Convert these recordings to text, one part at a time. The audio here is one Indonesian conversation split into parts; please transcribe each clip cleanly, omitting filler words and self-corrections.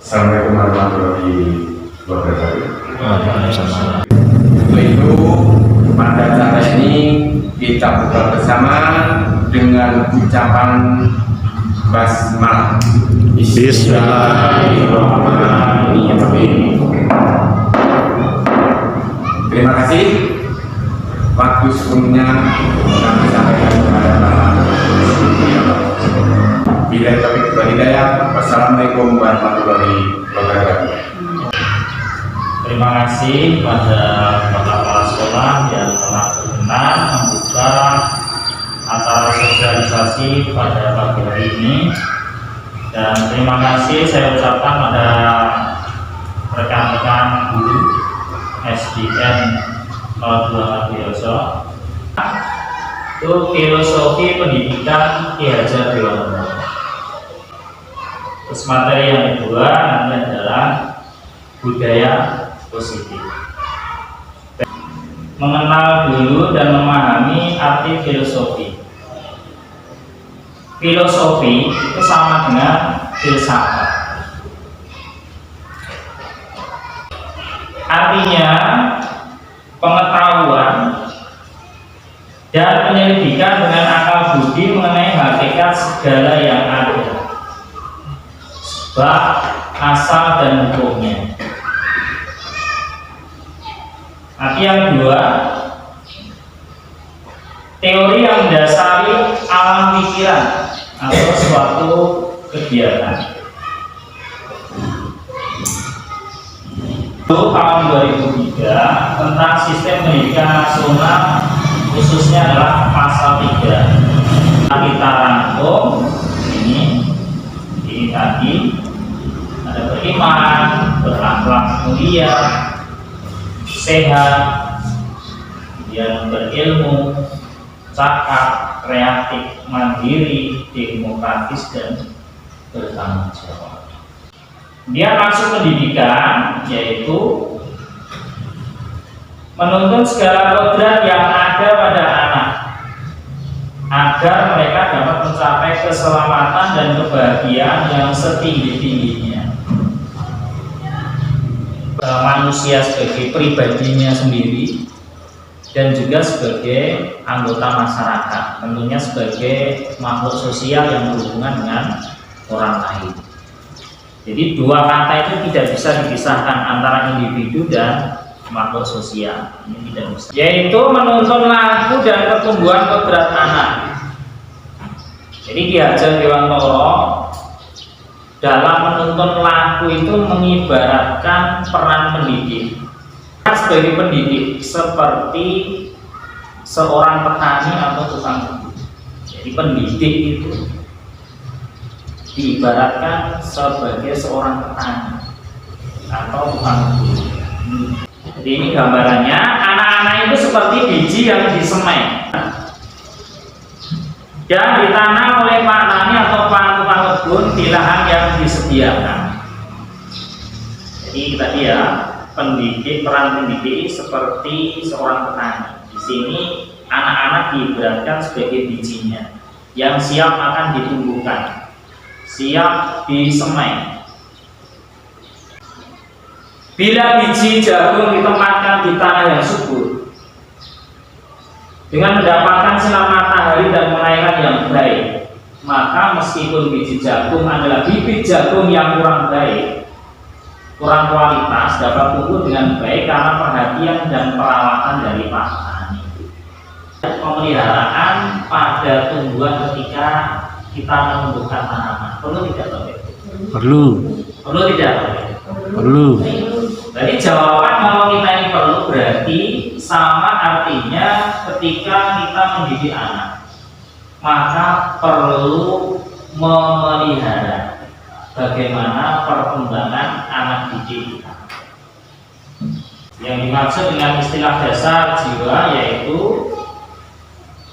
Assalamualaikum warahmatullahi wabarakatuh. Untuk itu pada acara ini kita buka bersama dengan ucapan basmalah. Bismillahirrahmanirrahim. Terima kasih. Waktu sebelumnya kami sampaikan kepada Bapak. Bila taufiq wal hidayah. Wassalamualaikum warahmatullahi wabarakatuh. Terima kasih kepada Bapak Kepala Sekolah yang telah berkenan membuka acara sosialisasi pada pagi hari ini, dan terima kasih saya ucapkan pada rekan-rekan guru SDN 02 Ardiyoso itu filosofi pendidikan Ki Hajar Dewantara. Terus materi yang kedua nanti adalah budaya positif. Mengenal dulu dan memahami arti filosofi. Filosofi itu sama dengan filsafat. Artinya pengetahuan dan penyelidikan dengan akal budi mengenai hakikat segala yang ada, sebab asal dan hukumnya. Arti yang kedua, teori yang mendasari alam pikiran atau suatu kegiatan. Itu tahun 2003 tentang sistem pendidikan nasional, khususnya adalah pasal 3. Kita rangkum ini tadi ada beriman, berakhlak mulia, sehat, yang berilmu, cakap, kreatif, mandiri, demokratis, dan bertanggung jawab. Dia masuk pendidikan, yaitu menuntun segala kodrat yang ada pada anak agar mereka dapat mencapai keselamatan dan kebahagiaan yang setinggi-tingginya. Manusia sebagai pribadinya sendiri dan juga sebagai anggota masyarakat, tentunya sebagai makhluk sosial yang berhubungan dengan orang lain. Jadi dua kata itu tidak bisa dipisahkan antara individu dan makhluk sosial. Ini tidak bisa. Yaitu menuntun laku dan pertumbuhan kodrat anak. Jadi Ki Hajar Dewantara dalam menuntun laku itu mengibaratkan peran pendidik. Sebagai pendidik seperti seorang petani atau tukang kebun. Jadi pendidik itu diibaratkan sebagai seorang petani atau tukang kebun. Jadi ini gambarannya, anak-anak itu seperti biji yang disemai dan ditanam oleh pak tani atau tukang kebun di lahan yang disediakan. Jadi tadi ya, peran pendidik seperti seorang petani. Di sini anak-anak diibaratkan sebagai bijinya yang siap akan ditumbuhkan, siap disemai. Bila biji jagung ditempatkan di tanah yang subur dengan mendapatkan sinar matahari dan penairan yang baik, maka meskipun biji jagung adalah bibit jagung yang kurang baik, kurang kualitas, dapat tumbuh dengan baik karena perhatian dan perawatan dari pak petani. Pemeliharaan pada tumbuhan ketika kita menumbuhkan tanaman perlu tidak, Pak? Perlu tidak, Pak? Perlu. Jadi jawaban kalau kita ini perlu berarti sama artinya ketika kita mendidik anak, maka perlu memelihara bagaimana perkembangan anak didik kita. Yang dimaksud dengan istilah dasar jiwa yaitu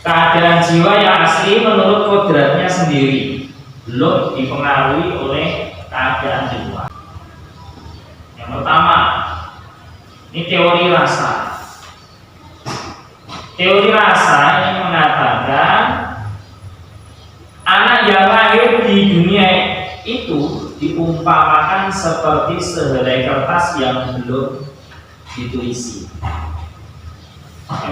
keadaan jiwa yang asli menurut kodratnya sendiri, belum dipengaruhi oleh keadaan di luar. Yang pertama, ini teori rasa. Teori rasa ini mengatakan anak yang lahir di dunia itu diumpamakan seperti sehelai kertas yang belum ditulisi.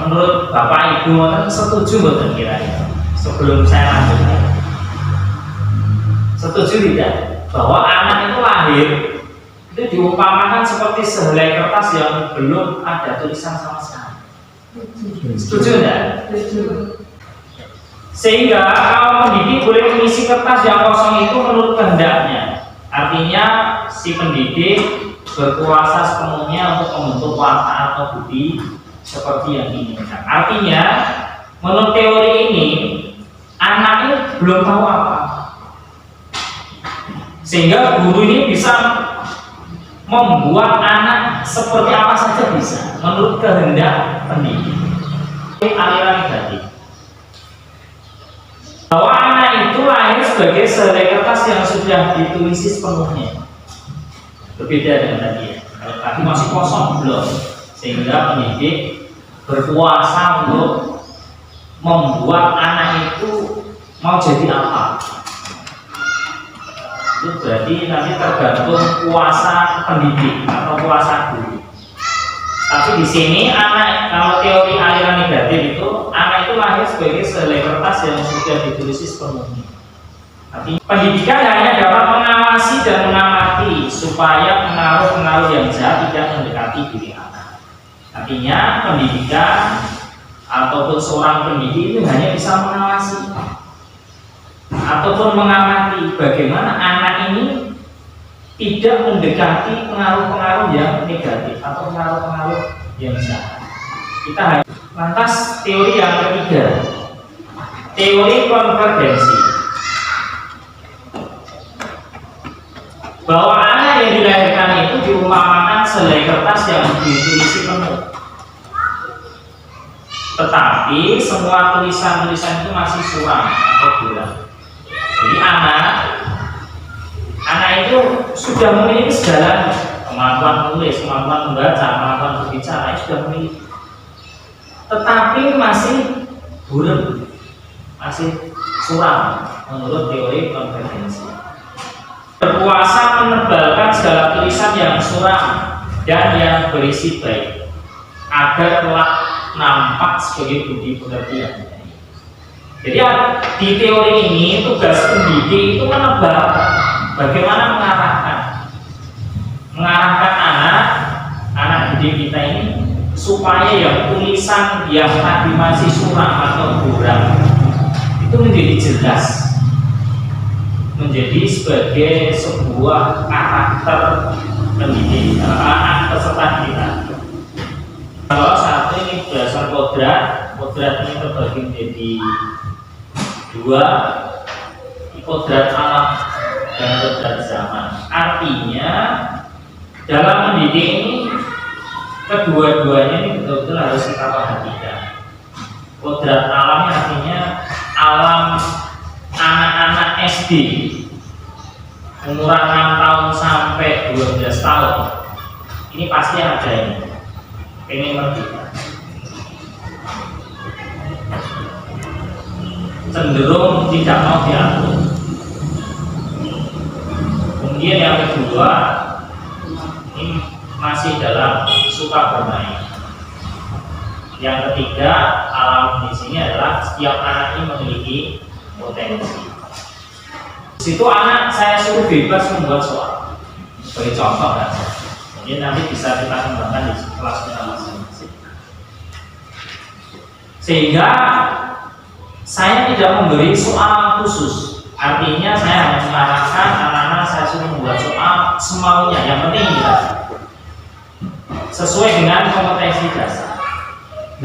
Menurut Bapak Ibu setuju betul kiranya? Sebelum saya lanjutkan, setuju tidak bahwa anak itu lahir itu diumpamakan seperti sehelai kertas yang belum ada tulisan sama sekali? Setuju tidak? Sehingga kalau pendidik boleh mengisi kertas yang kosong itu menurut kehendaknya. Artinya si pendidik berkuasa sepenuhnya untuk membentuk watak atau budi seperti yang diinginkan. Artinya menurut teori ini anaknya belum tahu apa, sehingga guru ini bisa membuat anak seperti apa saja bisa menurut kehendak pendidik. Aliran negatif bahwa anak itu lahir sebagai sehelai kertas yang sudah ditulisi sepenuhnya. Berbeda dengan tadi ya. Kalau tadi masih kosong belum, sehingga pendidik berkuasa untuk membuat anak itu mau jadi apa. Itu berarti nanti tergantung kuasa pendidik atau kuasa guru. Tapi di sini anak, kalau teori aliran negatif itu anak itu lahir sebagai sehelai kertas yang sudah ditulisi sepenuhnya. Artinya pendidikan hanya dapat mengawasi dan mengamati supaya pengaruh-pengaruh yang jahat tidak mendekati diri anak. Artinya pendidikan ataupun seorang pendidik itu hanya bisa mengawasi ataupun mengamati bagaimana anak ini tidak mendekati pengaruh-pengaruh yang negatif atau pengaruh-pengaruh yang jahat. Kita hanya lantas teori yang ketiga, teori konvergensi, bahwa anak yang dilahirkan itu diumpamakan sehelai kertas yang ditulisi penuh, tetapi semua tulisan-tulisan itu masih suram atau buram. Jadi anak itu sudah memiliki segala kemampuan menulis, kemampuan membaca, kemampuan berbicara, sudah memiliki, tetapi masih buram, masih suram menurut teori konvergensi. Berkuasa menebalkan segala tulisan yang suram dan yang berisi baik agar kelak nampak sebagai budi pengertian. Jadi di teori ini tugas pendidik itu menebal, bagaimana mengarahkan anak didik kita ini supaya yang tulisan yang tadi masih suram atau buram itu menjadi jelas, menjadi sebagai sebuah karakter pendidik anak peserta kita. Kalau satu ini berdasar kodrat ini terbagi menjadi dua, kodrat alam dan kodrat zaman. Artinya dalam mendidik ini kedua-duanya ini betul-betul harus kita perhatikan. Kodrat alamnya artinya alam anak-anak SD umuran 6 tahun sampai 12 tahun ini pasti ada ini merdeka, cenderung tidak mau diatur. Kemudian yang kedua ini masih dalam suka bermain. Yang ketiga, alam di sini adalah setiap anak ini memiliki potensi. Di situ anak saya suruh bebas membuat soal sebagai contoh kan. Jadi nanti bisa kita kembangkan di kelas kita masing-masing. Sehingga saya tidak memberi soal khusus. Artinya saya hanya mengarahkan anak-anak saya suruh membuat soal semaunya. Yang penting ya sesuai dengan kompetensi dasar.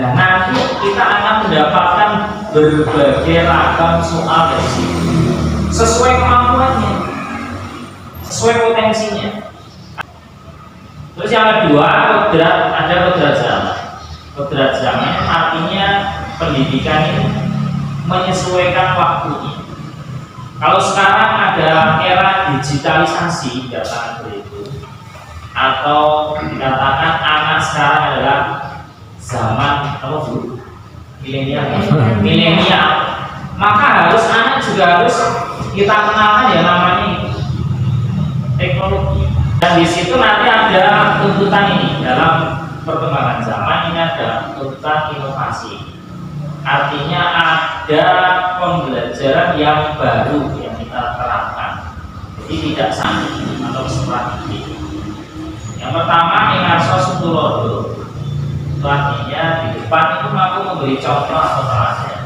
Nah nanti kita akan mendapatkan berbagai ragam soal dari sini sesuai kemampuannya, sesuai potensinya. Terus yang kedua, ada kodrat zaman. Kodrat zaman artinya pendidikan ini menyesuaikan waktunya. Kalau sekarang ada era digitalisasi data itu, atau dikatakan anak sekarang adalah zaman apa bu? Milenial. Maka harus anak juga harus kita kenalkan ya namanya itu Dan di situ nanti ada tuntutan ini dalam perkembangan zaman ini ada tuntutan inovasi. Artinya ada pembelajaran yang baru yang kita terapkan. Jadi tidak sama atau strategi. Yang pertama ingarso sutulodo. Itu artinya di depan itu mampu memberi contoh atau teladan.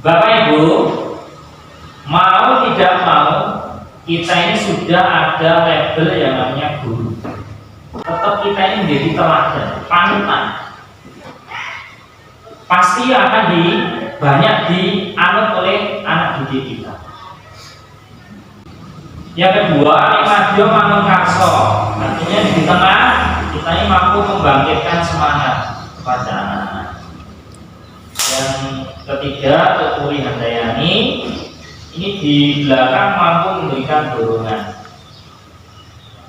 Bapak Ibu, mau tidak mau kita ini sudah ada label yang namanya guru. Tetap kita ini menjadi teladan, panutan. Pasti akan banyak dianut oleh anak didik kita. Yang kedua, imadio mangun karso. Artinya di tengah kita ini mampu membangkitkan semangat kepada anak-anak. Yang ketiga, Tuturi Handayani. Ini di belakang mampu memberikan dorongan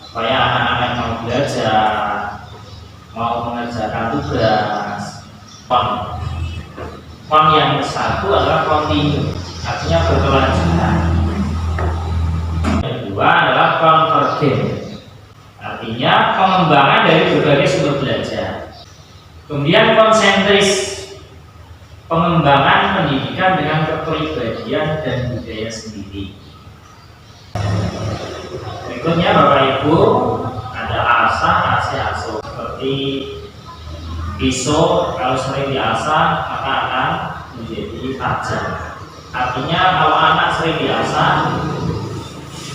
supaya anak-anak mau belajar, mau mengerjakan tugas. Kon yang satu adalah kontinu, artinya berkelanjutan. Yang kedua adalah konvergen, artinya pengembangan dari berbagai sumber belajar. Kemudian konsentris, pengembangan pendidikan dengan kepribadian dan budaya sendiri. Berikutnya Bapak Ibu, ada asah, aso seperti pisau kalau sering diasah maka akan menjadi tajam. Artinya kalau anak sering diasah,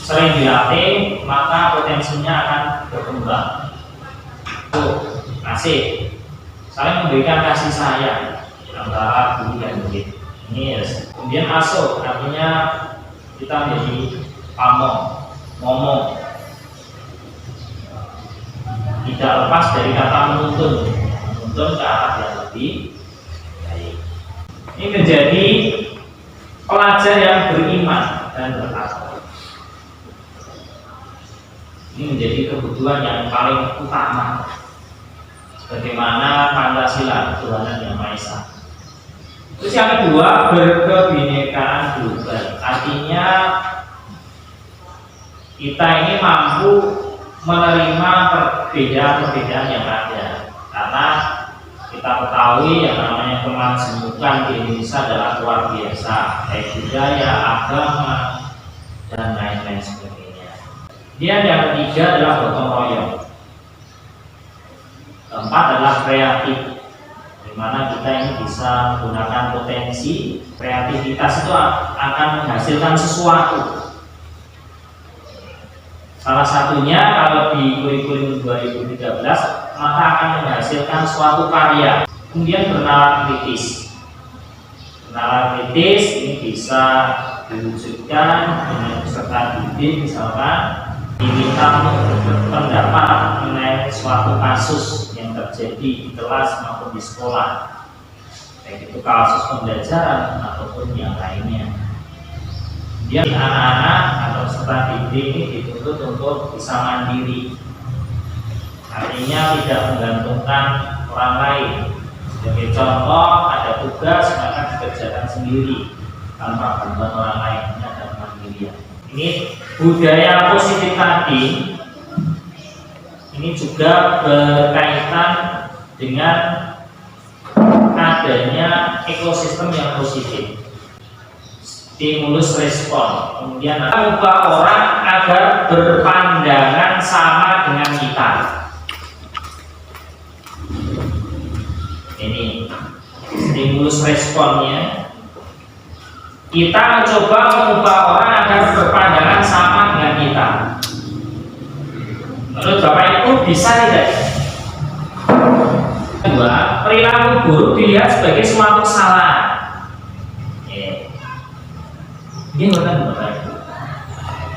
sering dilatih, maka potensinya akan berkembang. Kasih, saling memberikan kasih sayang antara guru dan murid. Ini yes. Kemudian aso, artinya kita menjadi pamong, ngomong, tidak lepas dari kata menuntun ke arah yang lebih baik. Ini menjadi pelajar yang beriman dan bertakwa. Ini menjadi kebutuhan yang paling utama. Bagaimana Pancasila, Ketuhanan Yang Maha Esa. Terus yang kedua, berkebinekaan global. Artinya kita ini mampu menerima perbedaan-perbedaan yang ada. Karena kita ketahui yang namanya kemajemukan di Indonesia adalah luar biasa, baik budaya, agama, dan lain-lain sebagainya. Dia yang ketiga adalah gotong royong. Keempat adalah kreatif, di mana kita ini bisa menggunakan potensi kreativitas itu akan menghasilkan sesuatu. Salah satunya kalau di kurikulum 2013 maka akan menghasilkan suatu karya. Kemudian bernalar kritis. Bernalar kritis ini bisa diwujudkan dengan peserta didik, misalkan diminta pendapat mengenai suatu kasus yang terjadi di kelas maupun di sekolah, baik itu kasus pembelajaran ataupun yang lainnya. Dia anak-anak atau peserta didik ini dituntut untuk bisa mandiri, artinya tidak menggantungkan orang lain. Sebagai contoh, ada tugas maka dikerjakan sendiri tanpa bantuan orang lain. Ini ada kemandirian. Ini budaya positif tadi ini juga berkaitan dengan adanya ekosistem yang positif. Stimulus respon, kemudian mengubah orang agar berpandangan sama dengan kita. Ini stimulus responnya, kita mencoba mengubah orang agar berpandangan sama dengan kita. Menurut Bapak Ibu bisa tidak? Kedua, perilaku buruk dilihat sebagai suatu salah. Ini bukan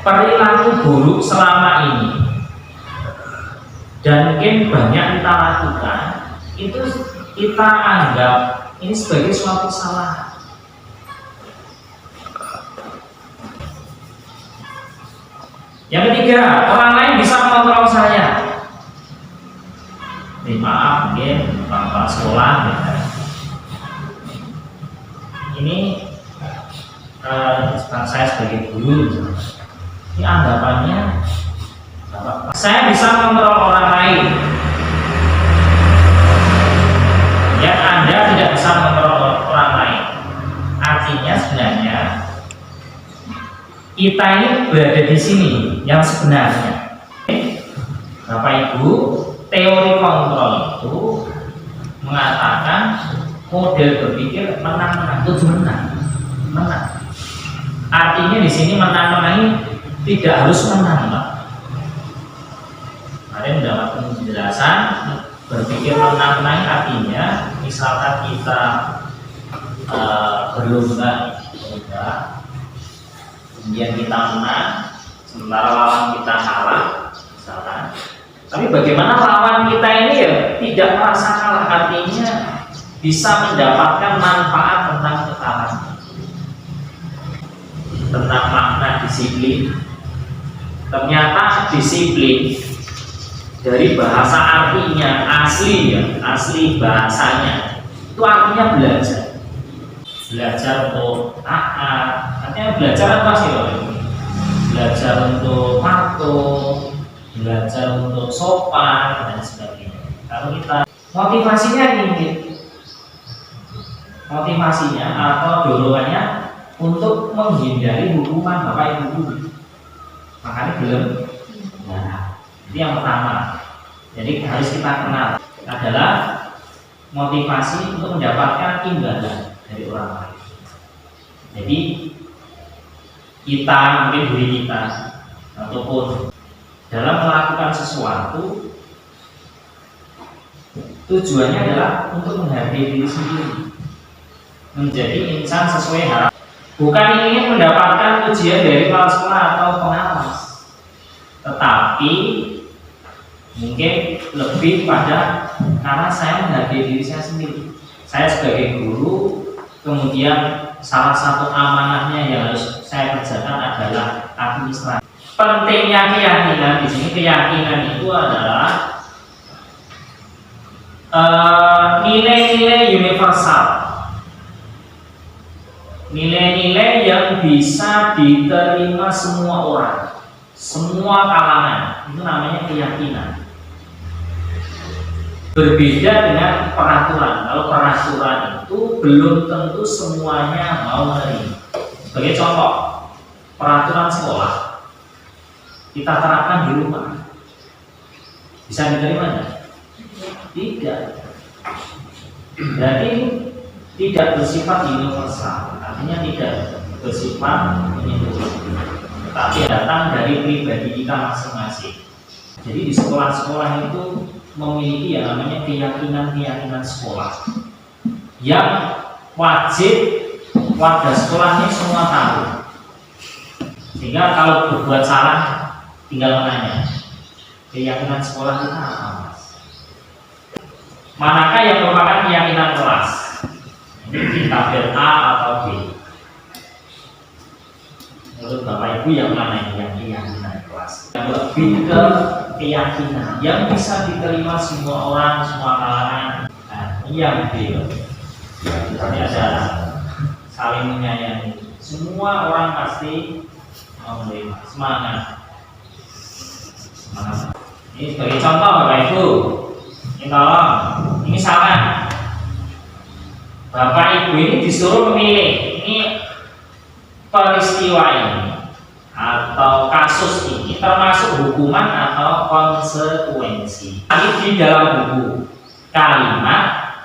perilaku buruk selama ini dan mungkin banyak kita lakukan itu kita anggap ini sebagai suatu salah. Yang ketiga, orang lain bisa mengontrol saya. Maaf, mungkin bapak sekolah ya. Ini saya sebagai guru, ini anggapannya saya bisa mengontrol orang lain. Ya, Anda tidak bisa mengontrol orang lain. Artinya sebenarnya kita ini berada di sini yang sebenarnya. Bapak Ibu, teori kontrol itu mengatakan model berpikir menang-menang, itu menang. Artinya di sini menang-menang ini tidak harus menang, Pak. Kemarin mendapatkan penjelasan berpikir menang-menang artinya misalkan kita berlomba, kemudian kita menang, sementara lawan kita kalah, misalkan. Tapi bagaimana lawan kita ini ya tidak merasa kalah, artinya bisa mendapatkan manfaat tentang kekalahan, tentang makna disiplin. Ternyata disiplin dari bahasa artinya asli ya, asli bahasanya itu artinya belajar untuk taat. Artinya belajar apa sih Pak? Belajar untuk patuh, belajar untuk sopan dan sebagainya. Kalau kita motivasinya ini, motivasinya atau dorongannya untuk menghindari hukuman Bapak Ibu, makanya belum. Nah, itu yang pertama. Jadi harus kita kenal adalah motivasi untuk mendapatkan imbalan dari orang lain. Jadi kita, mungkin diri kita ataupun dalam melakukan sesuatu tujuannya adalah untuk menghargai diri sendiri, menjadi insan sesuai harapan, bukan ingin mendapatkan ujian dari kepala sekolah atau pengawas, tetapi mungkin lebih pada karena saya menghargai diri saya sendiri. Saya sebagai guru, kemudian salah satu amanahnya yang harus saya kerjakan adalah administrasi. Pentingnya keyakinan di sini, keyakinan itu adalah nilai-nilai universal, nilai-nilai yang bisa diterima semua orang, semua kalangan. Itu namanya keyakinan. Berbeda dengan peraturan. Kalau peraturan itu belum tentu semuanya mau menerima. Sebagai contoh, peraturan sekolah kita terapkan di rumah, bisa diterima enggak? Tidak. Berarti tidak bersifat universal, artinya tidak bersifat menyeluruh, tetapi datang dari pribadi kita masing-masing. Jadi di sekolah-sekolah itu memiliki yang namanya keyakinan sekolah yang wajib warga sekolahnya semua tahu, sehingga kalau berbuat salah tinggal menanya keyakinan sekolah kita apa, Mas? Manakah yang merupakan keyakinan kelas? Ini tabel A atau B? Menurut Bapak Ibu yang mana yang keyakinan kelas? Yang lebih ke keyakinan yang bisa diterima semua orang, semua kalangan. Nah, ini yang B. Ini ada saling menyayangi. Semua orang pasti mau menerima. Semangat. Ini sebagai contoh Bapak Ibu. Ini tolong, ini saran. Bapak Ibu ini disuruh memilih. Ini peristiwa ini atau kasus ini termasuk hukuman atau konsekuensi. Ini di dalam buku kalimat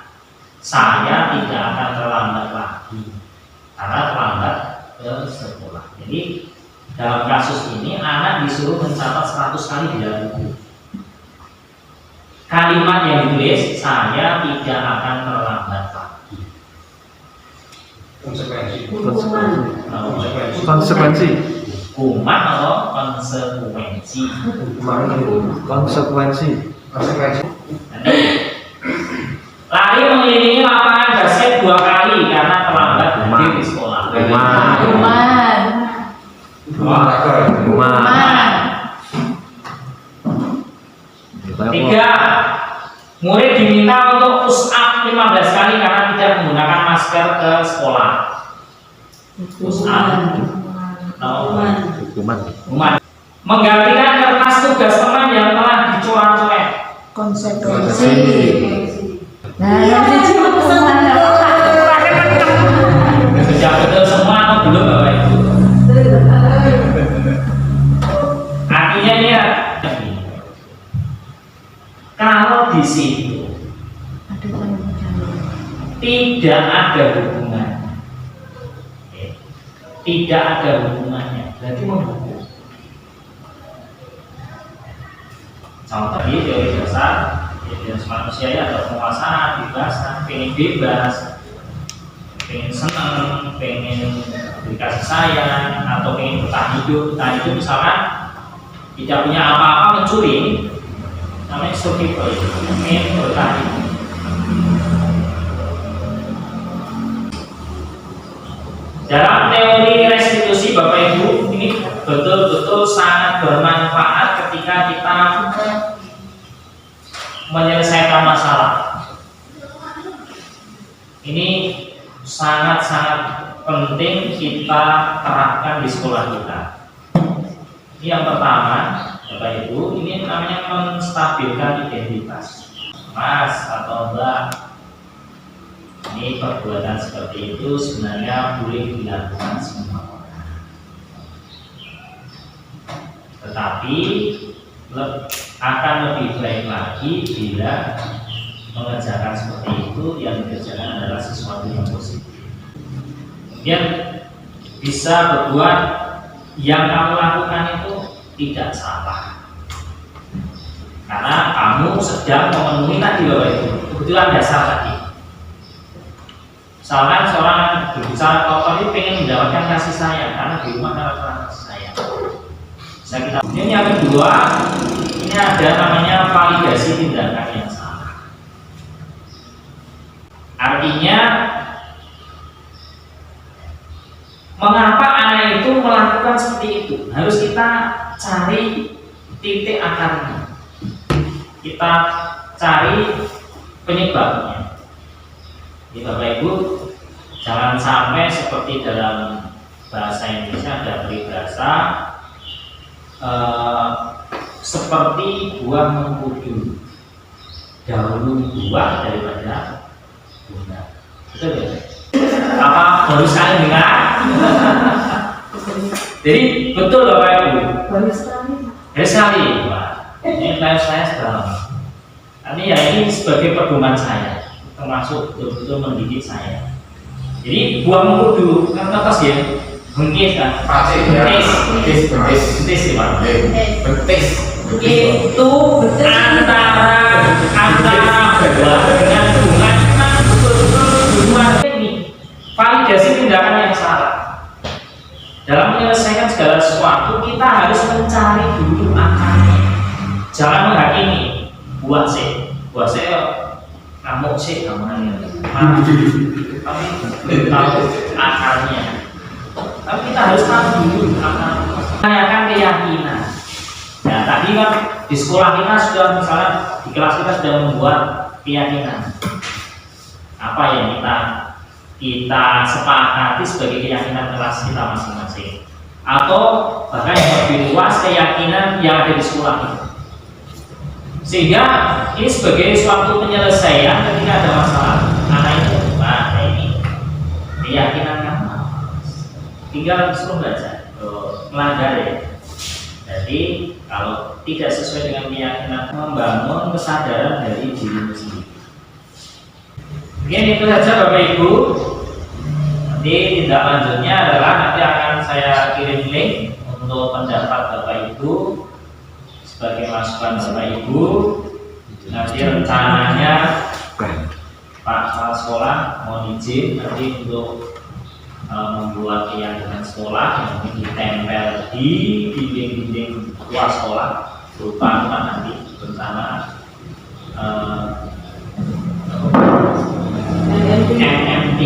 saya tidak akan terlambat lagi karena terlambat ke sekolah. Jadi dalam kasus ini anak disuruh mencatat 100 kali di dalam buku. Kalimat yang ditulis saya tidak akan terlambat lagi. Konsekuensi. Hukuman atau konsekuensi? Konsekuensi. Lari mengelilingi lapangan basket 2 kali karena terlambat hadir di sekolah. Tiga, murid diminta untuk push up 15 kali karena tidak menggunakan masker ke sekolah. Push up. Hukuman. Menggantikan kertas tugas teman yang konsekuensi. Nah, Sudah betul semua atau belum Bapak Ibu? Artinya ini ya, kalau di situ ada tanggung jawab. tidak ada hubungan, tidak ada hubungannya, berarti mendukung. Contoh di teori dasar, ideologi manusia ya ada penguasaan, bebasan, pengen bebas, pengen senang, pengen dikasih sayang, atau pengen bertahan hidup. Nah itu misalkan tidak punya apa-apa mencuri, namanya survival, pengen bertahan hidup. Dalam teori restitusi Bapak Ibu ini betul-betul sangat bermanfaat ketika kita menyelesaikan masalah. Ini sangat-sangat penting kita terapkan di sekolah kita. Ini yang pertama, Bapak Ibu, ini namanya menstabilkan identitas. Mas atau Mbak, ini perbuatan seperti itu sebenarnya boleh dilakukan semua orang. Tetapi akan lebih baik lagi bila mengerjakan seperti itu yang dikerjakan adalah sesuatu yang positif. Kemudian bisa berbuat yang kamu lakukan itu tidak salah, karena kamu sedang memenuhi tadi Bapak Ibu kebetulan dasar tadi. Misalkan seorang berbicara kotor ini pengen mendapatkan kasih sayang karena di rumah mendapatkan kasih sayang. Bisa kita. Ini yang kedua, ini ada namanya validasi tindakan yang salah. Artinya, mengapa anak itu melakukan seperti itu? Harus kita cari titik akarnya. Kita cari penyebabnya. Jadi Bapak Ibu, jangan sampai seperti dalam bahasa Indonesia ada peribahasa seperti buah mengkudu, dahulu buah daripada bunga. Betul ya? Apa baru sekali dengar? Jadi betul Bapak Ibu. Baru sekali. Baru sekali. Wah, ini saya sedang. Ini ya ini sebagai pedoman saya. Termasuk betul-betul mendidik saya. Jadi buah mengkudu kan atas ya, bengkis kan, betis ya Pak. Betis itu antara buah dengan bunga kan betul-betul hubungan ini. Validasi tindakan yang salah. Dalam menyelesaikan segala sesuatu kita harus mencari dulu akarnya. Jangan menghakimi buah saya ngamuk sih namanya, tapi belum tahu akarnya. Tapi kita harus tahu dulu akarnya. Menanyakan keyakinan. Nah tadi kan di sekolah kita sudah misalnya di kelas kita sudah membuat keyakinan. Apa yang kita sepakati sebagai keyakinan kelas kita masing-masing. Atau bahkan yang lebih luas keyakinan yang ada di sekolah kita. Sehingga ini sebagai suatu penyelesaian ketika ada masalah anak itu, nah ini keyakinan kamu tinggal disuruh baca melanggar ya. Jadi kalau tidak sesuai dengan keyakinan, membangun kesadaran dari diri sendiri. Mungkin itu saja Bapak Ibu. Nanti tindak lanjutnya adalah nanti akan saya kirim link untuk pendapat Bapak Ibu sebagai masukan Bapak Ibu. Nanti rencananya Pak Kepala Sekolah mohon izin nanti untuk membuat keyakinan sekolah yang mungkin ditempel di dinding-dinding luar sekolah, berupa nanti bersama MMT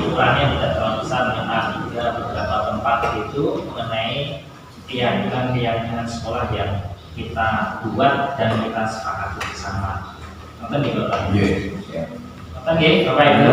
ukurannya tidak terlalu besar dengan A3 beberapa tempat itu mengenai keyakinan sekolah yang kita buat dan kita sepakati bersama. Nonton di Bapak Ibu. Nonton ya Bapak Ibu.